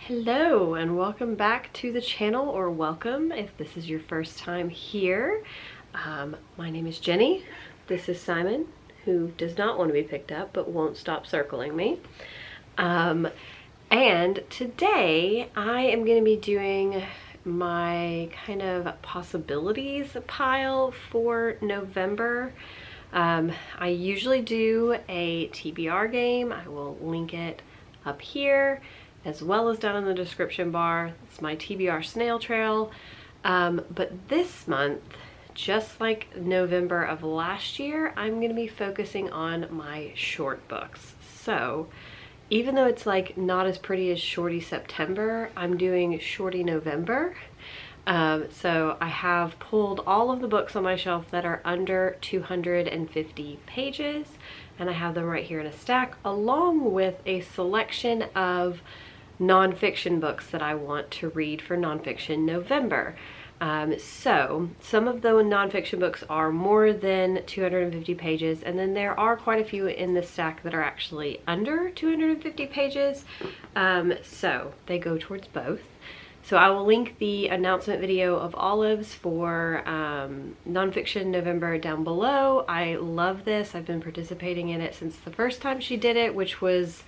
Hello and welcome back to the channel, or welcome if this is your first time here. My name is Jenny. This is Simon, who does not want to be picked up but won't stop circling me. And today I am going to be doing my kind of possibilities pile for November. I usually do a TBR game. I will link it up here as well as down in the description bar. It's my TBR snail trail. But this month, just like November of last year, I'm gonna be focusing on my short books. So even though it's like not as pretty as Shorty September, I'm doing Shorty November. So I have pulled all of the books on my shelf that are under 250 pages, and I have them right here in a stack, along with a selection of nonfiction books that I want to read for Nonfiction November. So some of the nonfiction books are more than 250 pages, and then there are quite a few in the stack that are actually under 250 pages. So they go towards both. So I will link the announcement video of Olives for Nonfiction November down below. I love this. I've been participating in it since the first time she did it, which was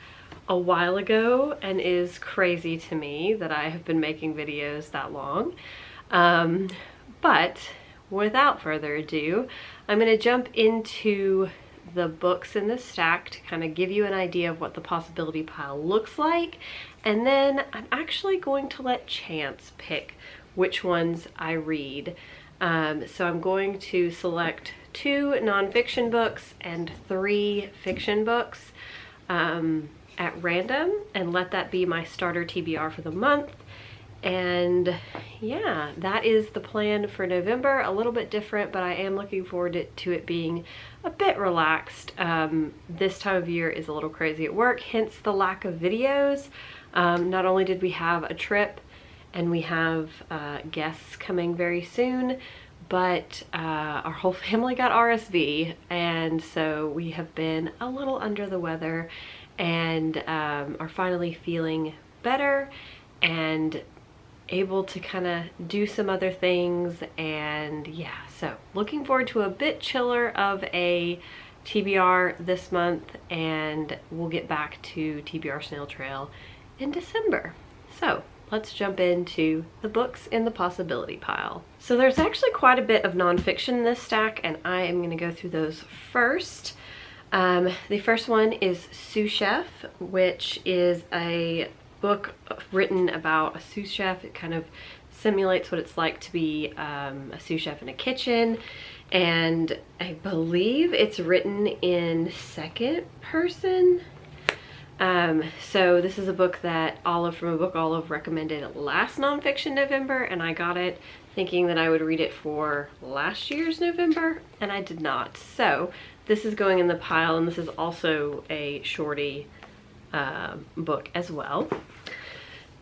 a while ago, and is crazy to me that I have been making videos that long. But without further ado, I'm going to jump into the books in the stack to kind of give you an idea of what the possibility pile looks like, and then I'm actually going to let chance pick which ones I read. So I'm going to select 2 nonfiction books and 3 fiction books at random and let that be my starter TBR for the month. And yeah, that is the plan for November. A little bit different, but I am looking forward to it being a bit relaxed. This time of year is a little crazy at work, hence the lack of videos. Not only did we have a trip and we have guests coming very soon, but our whole family got RSV, and so we have been a little under the weather and are finally feeling better and able to kind of do some other things. And yeah, so looking forward to a bit chiller of a TBR this month, and we'll get back to TBR Snail Trail in December. So let's jump into the books in the possibility pile. So there's actually quite a bit of nonfiction in this stack, and I am going to go through those first. The first one is Sous Chef, which is a book written about a sous chef. It kind of simulates what it's like to be a sous chef in a kitchen, and I believe it's written in second person. So this is a book that Olive from a Book Olive recommended last Nonfiction November, and I got it thinking that I would read it for last year's November, and I did not. So this is going in the pile, and this is also a shorty book as well.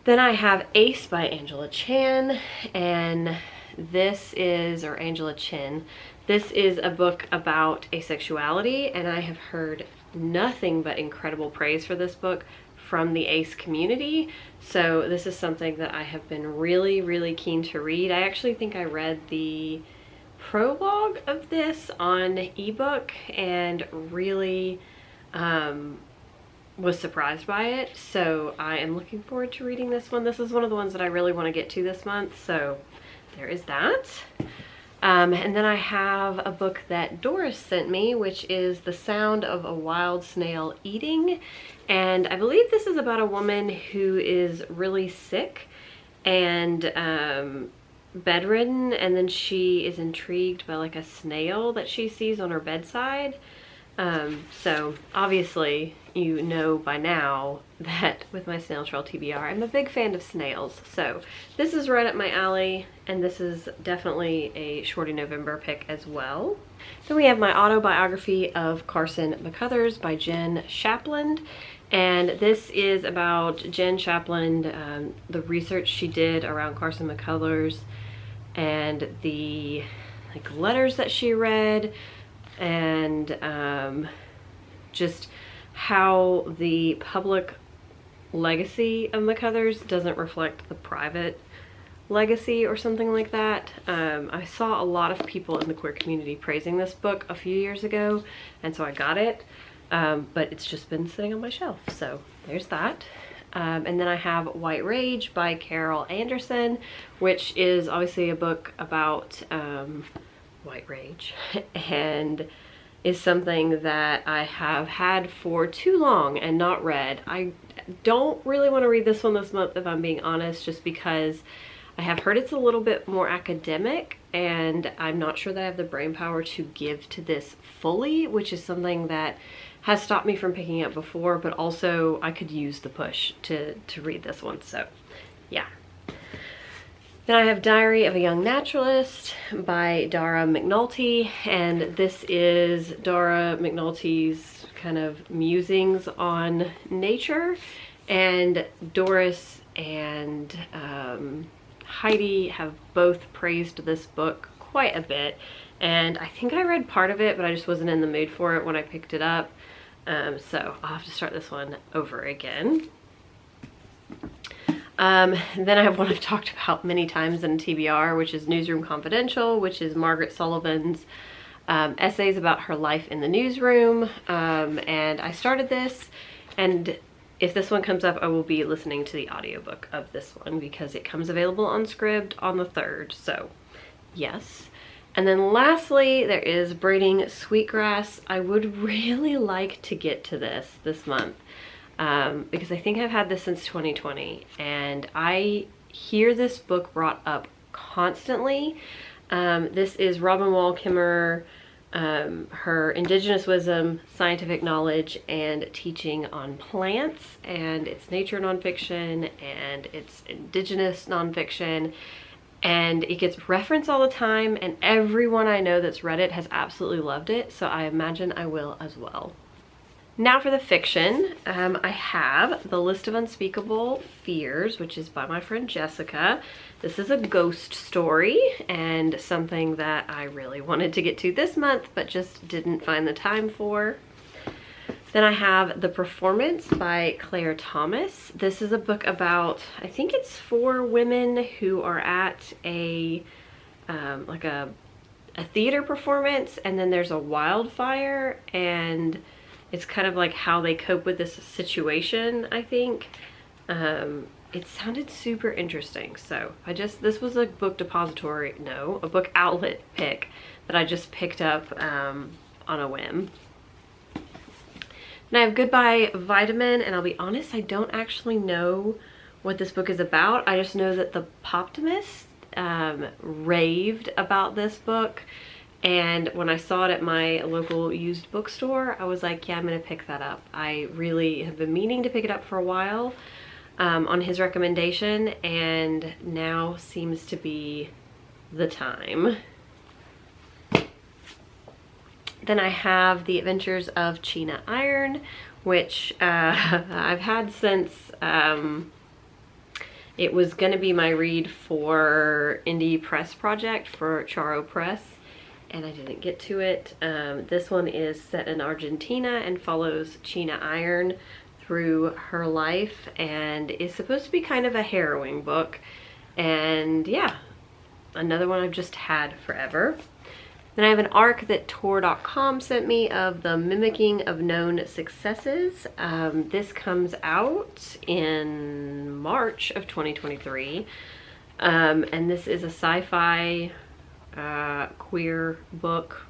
Then I have Ace by Angela Chan, and this is, or Angela Chin, this is a book about asexuality, and I have heard nothing but incredible praise for this book from the Ace community. So this is something that I have been really keen to read. I actually think I read the prologue of this on ebook and really was surprised by it. So I am looking forward to reading this one. This is one of the ones that I really want to get to this month, so there is that. And then I have a book that Doris sent me, which is The Sound of a Wild Snail Eating. And I believe this is about a woman who is really sick and bedridden, and then she is intrigued by like a snail that she sees on her bedside. So obviously you know by now that with my Snail Trail TBR, I'm a big fan of snails. So this is right up my alley, and this is definitely a shorty November pick as well. Then we have my autobiography of Carson McCullers by Jen Shapland. And this is about Jen Shapland, the research she did around Carson McCullers and the like letters that she read, and just how the public legacy of McCuthers doesn't reflect the private legacy or something like that. I saw a lot of people in the queer community praising this book a few years ago, and so I got it, but it's just been sitting on my shelf, so there's that. And then I have White Rage by Carol Anderson, which is obviously a book about white rage and is something that I have had for too long and not read. I don't really want to read this one this month, if I'm being honest, just because I have heard it's a little bit more academic and I'm not sure that I have the brain power to give to this fully, which is something that has stopped me from picking up before, but also I could use the push to read this one, so yeah. Then I have Diary of a Young Naturalist by Dara McNulty, and this is Dara McNulty's kind of musings on nature, and Doris and Heidi have both praised this book quite a bit, and I think I read part of it, but I just wasn't in the mood for it when I picked it up, so I'll have to start this one over again. Then I have one I've talked about many times in TBR, which is Newsroom Confidential, which is Margaret Sullivan's essays about her life in the newsroom, and I started this, and if this one comes up, I will be listening to the audiobook of this one because it comes available on Scribd on the 3rd, so yes. And then lastly, there is Braiding Sweetgrass. I would really like to get to this month. Because I think I've had this since 2020 and I hear this book brought up constantly. This is Robin Wall Kimmerer, her indigenous wisdom, scientific knowledge, and teaching on plants, and it's nature nonfiction and it's indigenous nonfiction, and it gets referenced all the time, and everyone I know that's read it has absolutely loved it, so I imagine I will as well. Now for the fiction, I have The List of Unspeakable Fears, which is by my friend Jessica. This is a ghost story and something that I really wanted to get to this month, but just didn't find the time for. Then I have The Performance by Claire Thomas. This is a book about, I think it's 4 women who are at a theater performance, and then there's a wildfire, and it's kind of like how they cope with this situation, I think. It sounded super interesting, so this was a book depository, no, a book outlet pick that I just picked up on a whim. And I have Goodbye Vitamin, and I'll be honest, I don't actually know what this book is about. I just know that the Poptimist raved about this book. And when I saw it at my local used bookstore, I was like, yeah, I'm gonna pick that up. I really have been meaning to pick it up for a while on his recommendation, and now seems to be the time. Then I have The Adventures of China Iron, which I've had since it was gonna be my read for Indie Press Project for Charo Press, and I didn't get to it. This one is set in Argentina and follows China Iron through her life and is supposed to be kind of a harrowing book. And yeah, another one I've just had forever. Then I have an arc that Tor.com sent me of The Mimicking of Known Successes. This comes out in March of 2023. And this is a sci-fi queer book.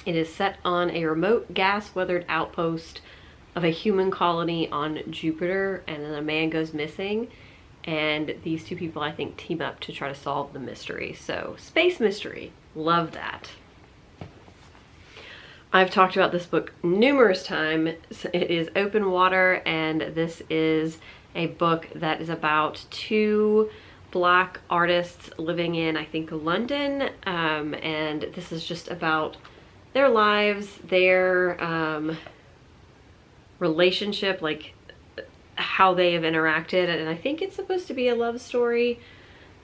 It is set on a remote gas-weathered outpost of a human colony on Jupiter, and then a man goes missing, and these 2 people, I think, team up to try to solve the mystery. So space mystery, love that. I've talked about this book numerous times. It is Open Water, and this is a book that is about 2 Black artists living in, I think, London, and this is just about their lives, their relationship, like how they have interacted, and I think it's supposed to be a love story,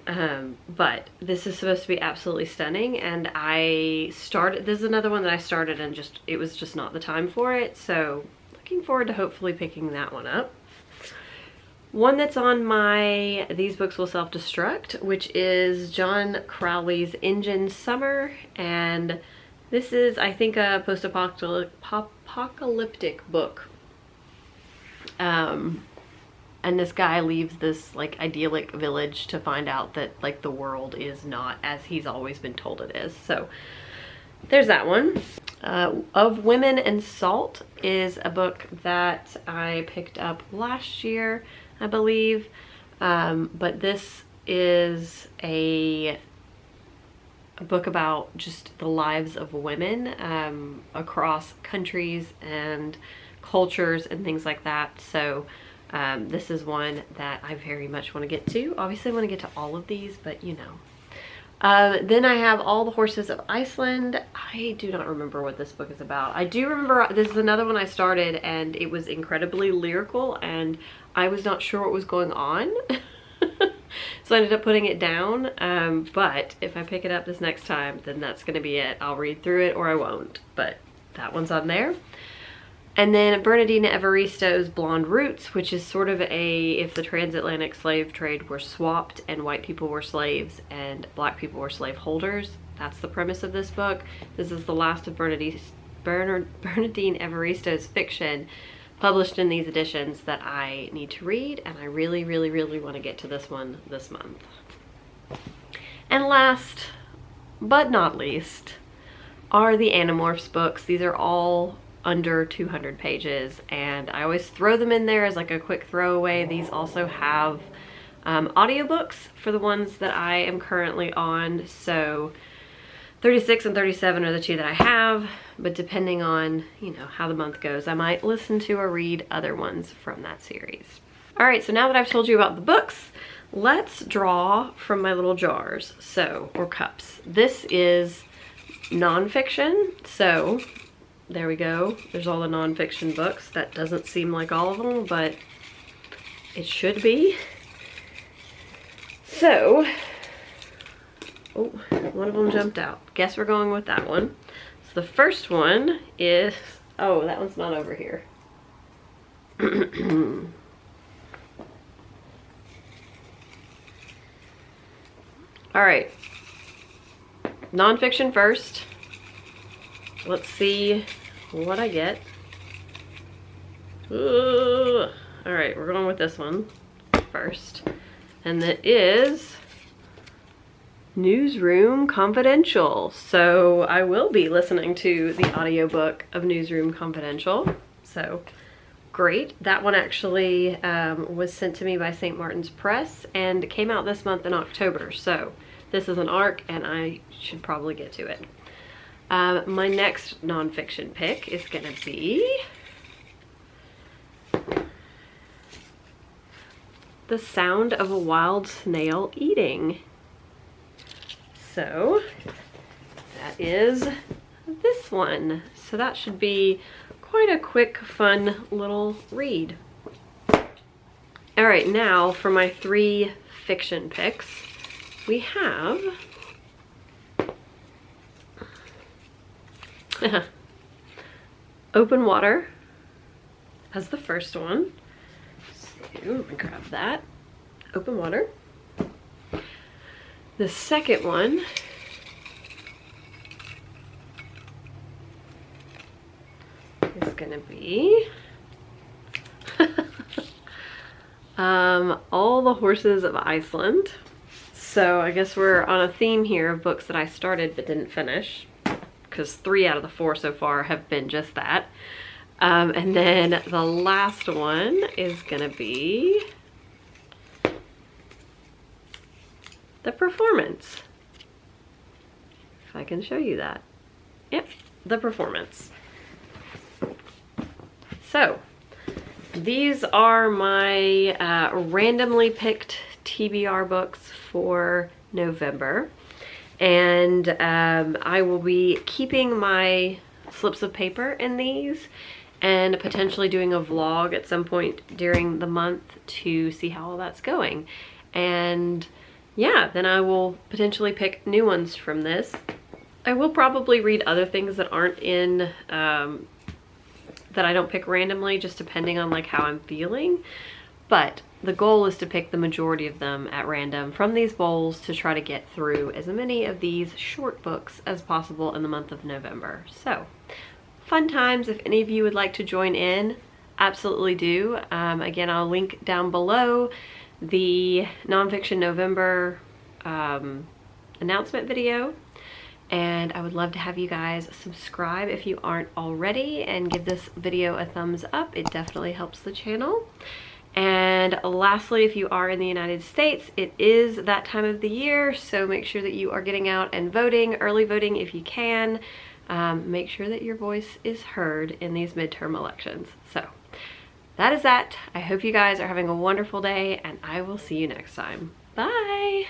but this is supposed to be absolutely stunning. And this is another one that I started and it was just not the time for it, so looking forward to hopefully picking that one up. One that's on my These Books Will Self-Destruct, which is John Crowley's Engine Summer, and this is, I think, a post-apocalyptic book. And this guy leaves this like idyllic village to find out that like the world is not as he's always been told it is. So there's that one. Of Women and Salt is a book that I picked up last year, I believe. But this is a book about just the lives of women across countries and cultures and things like that. So this is one that I very much want to get to. Obviously I want to get to all of these, but you know. Then I have All the Horses of Iceland. I do not remember what this book is about. I do remember this is another one I started and it was incredibly lyrical and I was not sure what was going on. So I ended up putting it down. But if I pick it up this next time, then that's going to be it. I'll read through it or I won't, but that one's on there. And then Bernardine Evaristo's Blonde Roots, which is sort of a, if the transatlantic slave trade were swapped and white people were slaves and black people were slave holders. That's the premise of this book. This is the last of Bernardine Evaristo's fiction published in these editions that I need to read, and I really, really, really want to get to this one this month. And last but not least are the Animorphs books. These are all under 200 pages and I always throw them in there as like a quick throwaway. These also have audiobooks for the ones that I am currently on. So 36 and 37 are the two that I have, but depending on, you know, how the month goes, I might listen to or read other ones from that series. All right, so now that I've told you about the books, let's draw from my little jars, or cups. This is nonfiction, so there we go. There's all the nonfiction books. That doesn't seem like all of them, but it should be. So, oh, one of them jumped out. Guess we're going with that one. So the first one is, oh, that one's not over here. All right, nonfiction first. Let's see what I get. All right, we're going with this one first. And that is Newsroom Confidential. So I will be listening to the audiobook of Newsroom Confidential. So great. That one actually was sent to me by St. Martin's Press and came out this month in October. So this is an ARC and I should probably get to it. My next nonfiction pick is gonna be The Sound of a Wild Snail Eating. So that is this one. So that should be quite a quick, fun little read. All right, now for my 3 fiction picks, we have Open Water as the first one. So let me grab that. Open Water. The second one is gonna be All the Horses of Iceland. So I guess we're on a theme here of books that I started but didn't finish, because 3 out of the 4 so far have been just that. And then the last one is gonna be The Performance. If I can show you that. Yep, The Performance. So these are my randomly picked TBR books for November. And I will be keeping my slips of paper in these and potentially doing a vlog at some point during the month to see how all that's going. And yeah, then I will potentially pick new ones from this. I will probably read other things that aren't in, that I don't pick randomly, just depending on like how I'm feeling. But the goal is to pick the majority of them at random from these bowls to try to get through as many of these short books as possible in the month of November. So, fun times. If any of you would like to join in, absolutely do. Again, I'll link down below the Nonfiction November announcement video. And I would love to have you guys subscribe if you aren't already and give this video a thumbs up. It definitely helps the channel. And lastly, if you are in the United States, it is that time of the year, so make sure that you are getting out and voting, early voting if you can. Make sure that your voice is heard in these midterm elections. So that is that. I hope you guys are having a wonderful day, and I will see you next time. Bye!